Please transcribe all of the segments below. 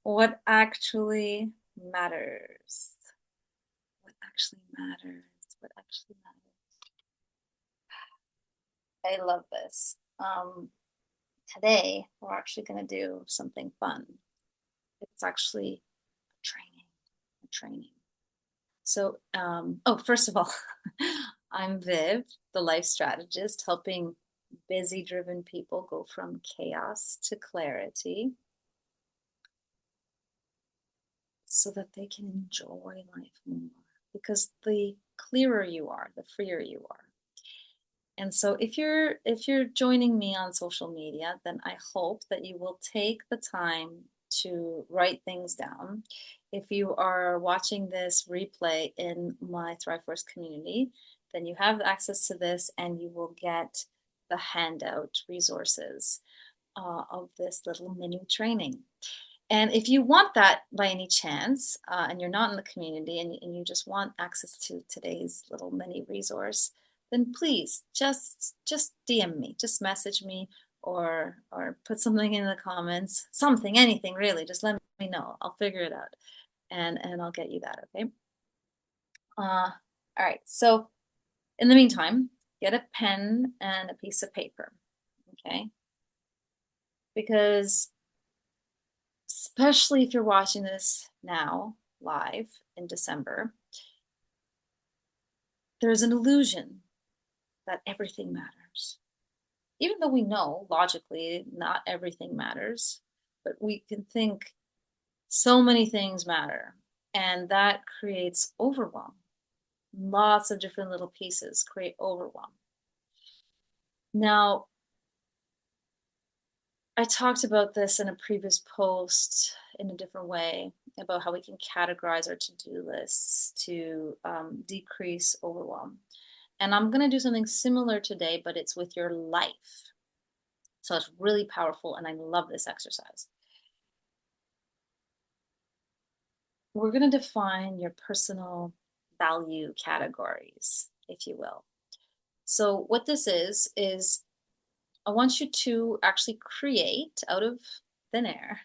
What actually matters? What actually matters? What actually matters? I love this. Today, we're actually going to do something fun. It's actually a training. So, oh, first of all, I'm Viv, the life strategist, helping busy driven people go from chaos to clarity so that they can enjoy life more. Because the clearer you are, the freer you are. And so if you're joining me on social media, then I hope that you will take the time to write things down. If you are watching this replay in my ThriveForce community, then you have access to this and you will get the handout resources of this little mini training. And if you want that by any chance, and you're not in the community and you just want access to today's little mini resource, then please just DM me, just message me or put something in the comments, something, anything really. Just let me know. I'll figure it out and I'll get you that, okay? All right. So in the meantime, get a pen and a piece of paper, okay? Because especially if you're watching this now live in December, there's an illusion that everything matters. Even though we know logically not everything matters, but we can think so many things matter. And that creates overwhelm. Lots of different little pieces create overwhelm. Now, I talked about this in a previous post in a different way about how we can categorize our to-do lists to decrease overwhelm. And I'm going to do something similar today, but it's with your life. So it's really powerful, and I love this exercise. We're going to define your personal value categories, if you will. So what this is I want you to actually create out of thin air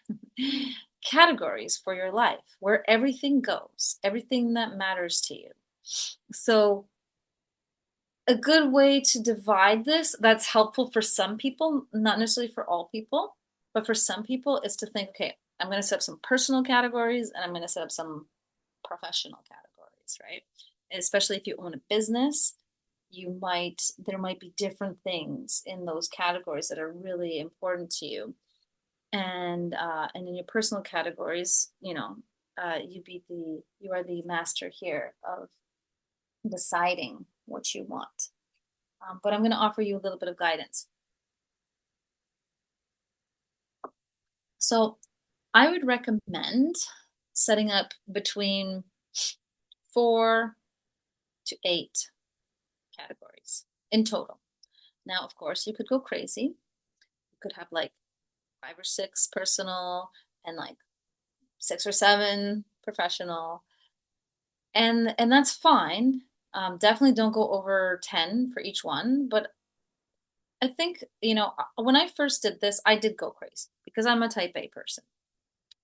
categories for your life where everything goes, everything that matters to you. So a good way to divide this that's helpful for some people, not necessarily for all people, but for some people is to think, okay, I'm going to set up some personal categories and I'm going to set up some professional categories, right? Especially if you own a business, there might be different things in those categories that are really important to you. And in your personal categories, you are the master here of deciding what you want. But I'm going to offer you a little bit of guidance. So I would recommend setting up between 4 to 8 categories in total. Now, of course, you could go crazy. You could have like 5 or 6 personal and like 6 or 7 professional, and that's fine. Definitely don't go over 10 for each one, but I think, when I first did this, I did go crazy because I'm a type A person.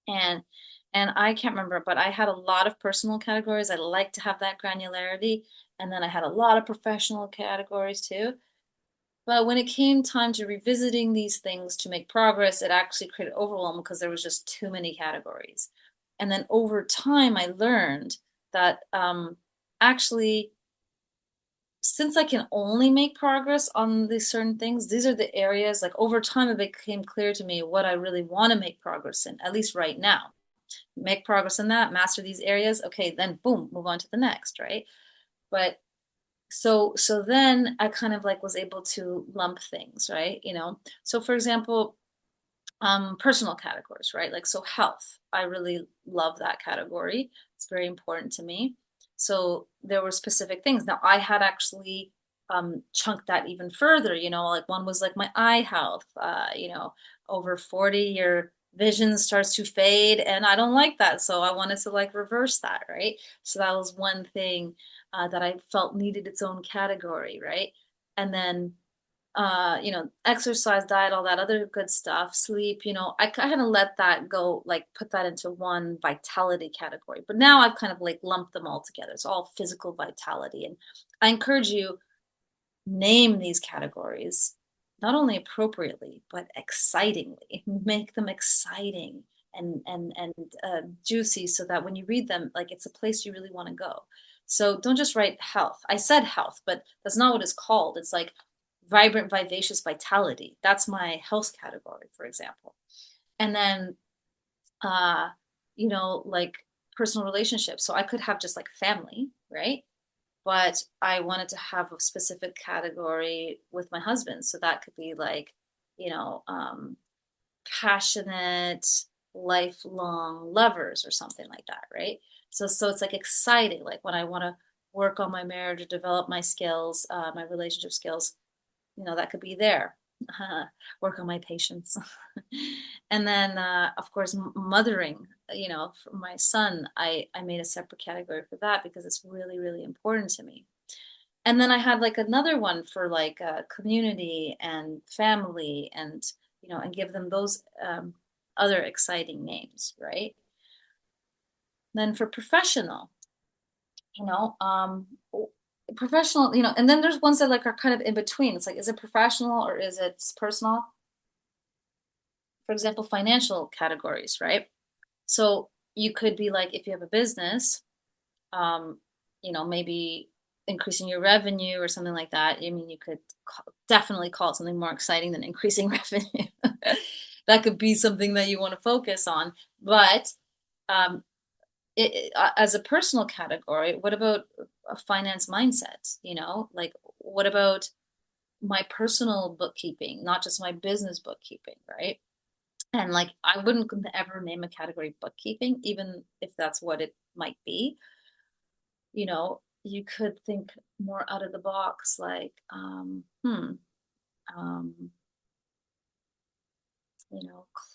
And and I can't remember, but I had a lot of personal categories. I like to have that granularity. And then I had a lot of professional categories too. But when it came time to revisiting these things to make progress, it actually created overwhelm because there was just too many categories. And then over time, I learned that actually, since I can only make progress on these certain things, these are the areas, like over time, it became clear to me what I really want to make progress in, at least right now. Make progress in that, master these areas. Okay, then boom, move on to the next, right? But so then I kind of like was able to lump things, right? So for example, personal categories, right? Like, so health, I really love that category. It's very important to me. So there were specific things. Now I had actually chunked that even further, like one was like my eye health. Over 40, your vision starts to fade, and I don't like that. So I wanted to like reverse that, right? So that was one thing that I felt needed its own category, right? And then exercise, diet, all that other good stuff, sleep, I kind of let that go, like put that into one vitality category. But now I've kind of like lumped them all together. It's all physical vitality. And I encourage you, name these categories not only appropriately but excitingly. Make them exciting and juicy, so that when you read them, like it's a place you really want to go. So don't just write health. I said health, but that's not what it's called. It's like vibrant, vivacious vitality. That's my health category, for example. And then uh like personal relationships, so I could have just like family, right? But I wanted to have a specific category with my husband. So that could be like, you know, um, passionate, lifelong lovers or something like that, right? So it's like exciting, like when I want to work on my marriage or develop my skills, my relationship skills, that could be there. Work on my patience. And then, of course, mothering, for my son, I made a separate category for that because it's really, really important to me. And then I had like another one for like community and family and give them those other exciting names, right? Then for professional, you know, um, professional, and then there's ones that like are kind of in between. It's like, is it professional or is it personal? For example, financial categories, right? So you could be like, if you have a business, um, maybe increasing your revenue or something like that. I mean, you could definitely call it something more exciting than increasing revenue. That could be something that you want to focus on. But um, as a personal category, what about a finance mindset? Like what about my personal bookkeeping, not just my business bookkeeping, right? And like, I wouldn't ever name a category bookkeeping, even if that's what it might be. You could think more out of the box, like, um,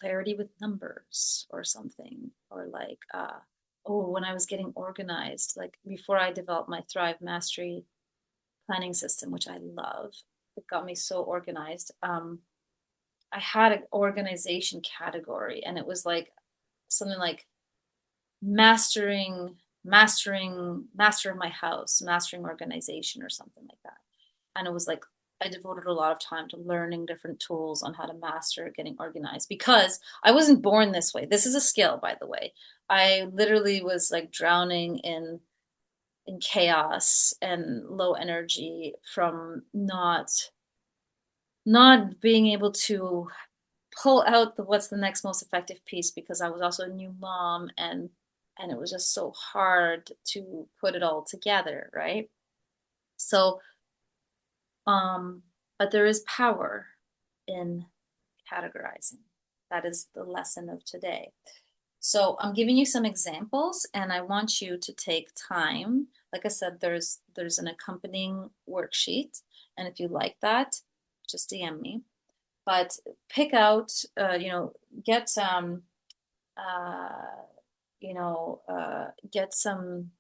clarity with numbers or something, or like, oh, when I was getting organized, like before I developed my Thrive Mastery planning system, which I love, it got me so organized. I had an organization category, and it was like something like master of my house, mastering organization or something like that. And it was like I devoted a lot of time to learning different tools on how to master getting organized, because I wasn't born this way. This is a skill, by the way. I literally was like drowning in chaos and low energy from not being able to pull out what's the next most effective piece, because I was also a new mom, and it was just so hard to put it all together, right? So, um, but there is power in categorizing. That is the lesson of today. So I'm giving you some examples, and I want you to take time. Like I said, there's an accompanying worksheet, and if you like that, just DM me. But pick out, get uh, get some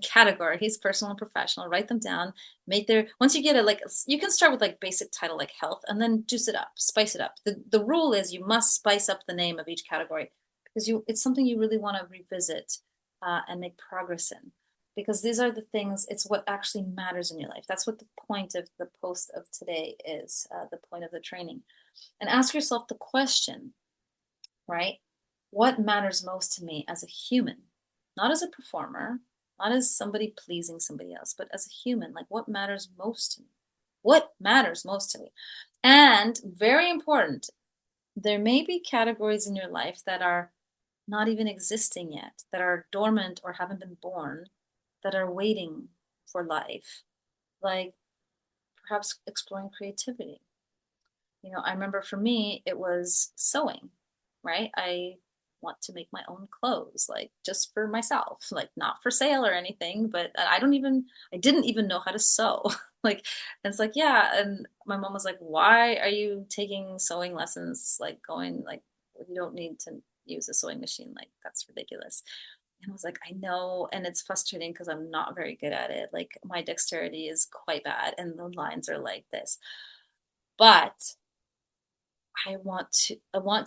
categories, personal and professional. Write them down. Make their Once you get it, like you can start with like basic title like health, and then juice it up, spice it up. The rule is you must spice up the name of each category, because it's something you really want to revisit and make progress in. Because these are the things, it's what actually matters in your life. That's what the point of the post of today is, the point of the training. And ask yourself the question, right? What matters most to me as a human? Not as a performer, not as somebody pleasing somebody else, but as a human. Like, what matters most to me? What matters most to me? And very important, there may be categories in your life that are not even existing yet, that are dormant or haven't been born, that are waiting for life, like perhaps exploring creativity. I remember for me, it was sewing, right? I want to make my own clothes, like just for myself, like not for sale or anything, but I didn't even know how to sew. Like, and it's like, yeah. And my mom was like, why are you taking sewing lessons? Like, going, like, you don't need to use a sewing machine. Like, that's ridiculous. And I was like, I know, and it's frustrating because I'm not very good at it. Like my dexterity is quite bad and the lines are like this. But I want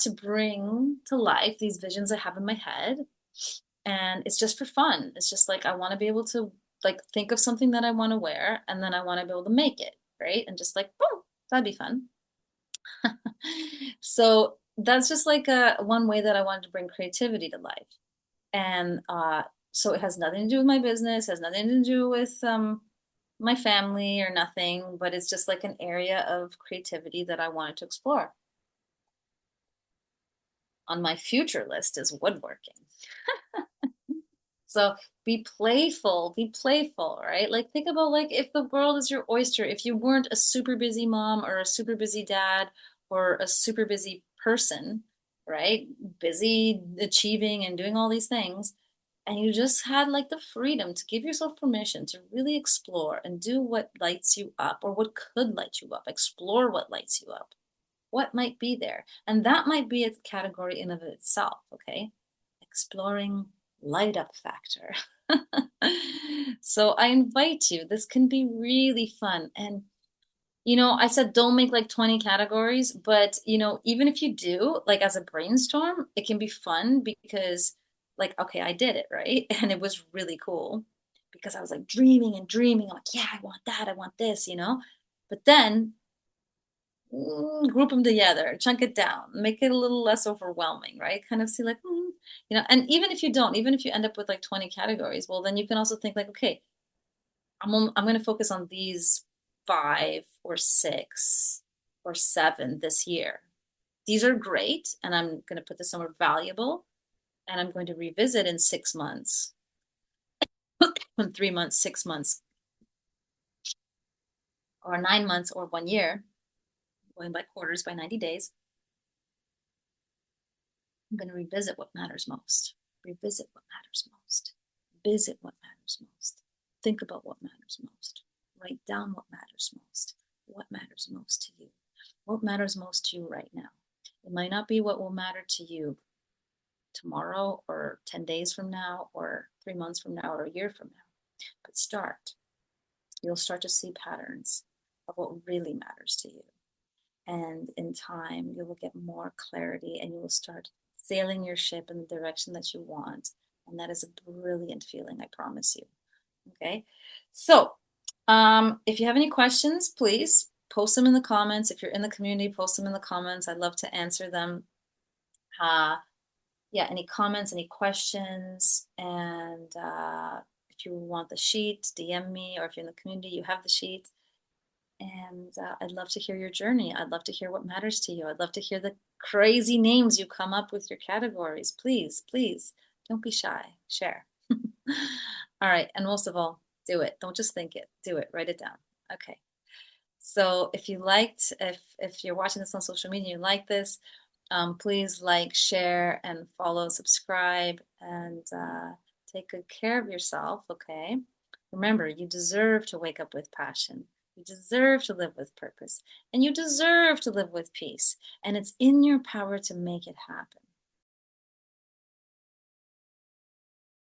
to bring to life these visions I have in my head, and it's just for fun. It's just like I want to be able to like think of something that I want to wear and then I want to be able to make it, right? And just like, boom, that'd be fun. So that's just like a one way that I wanted to bring creativity to life. And so it has nothing to do with my business, has nothing to do with my family or nothing, but it's just like an area of creativity that I wanted to explore. On my future list is woodworking. So be playful, right? Like think about like if the world is your oyster, if you weren't a super busy mom or a super busy dad or a super busy person, right? Busy achieving and doing all these things, and you just had like the freedom to give yourself permission to really explore and do what lights you up or what could light you up, explore what lights you up, what might be there. And that might be a category in of itself, okay? Exploring light up factor. So I invite you, this can be really fun. And I said don't make like 20 categories, but even if you do, like as a brainstorm, it can be fun because like, okay, I did it, right? And it was really cool because I was like dreaming and dreaming. I'm like, yeah, I want that, I want this. But then group them together, chunk it down, make it a little less overwhelming, right? Kind of see like, and even if you don't, even if you end up with like 20 categories, well, then you can also think like, okay, I'm going to focus on these 5 or 6 or 7 this year. These are great, and I'm going to put this somewhere valuable, and I'm going to revisit in 6 months, in 3 months, 6 months, or 9 months, or 1 year, going by quarters, by 90 days. I'm going to revisit what matters most. Revisit what matters most. Visit what matters most. Think about what matters most. Write down what matters most. What matters most to you? What matters most to you right now? It might not be what will matter to you tomorrow or 10 days from now or 3 months from now or a year from now, but start. You'll start to see patterns of what really matters to you. And in time, you will get more clarity and you will start sailing your ship in the direction that you want. And that is a brilliant feeling, I promise you. Okay. So, if you have any questions, please post them in the comments. If you're in the community, post them in the comments. I'd love to answer them. Yeah, any comments, any questions, and if you want the sheet, DM me, or if you're in the community, you have the sheet. And I'd love to hear your journey. I'd love to hear what matters to you. I'd love to hear the crazy names you come up with your categories. Please, please, don't be shy. Share. All right. And most of all, do it. Don't just think it. Do it. Write it down. Okay. So if if you're watching this on social media, you like this, please like, share, and follow, subscribe, and take good care of yourself. Okay. Remember, you deserve to wake up with passion. You deserve to live with purpose, and you deserve to live with peace. And it's in your power to make it happen.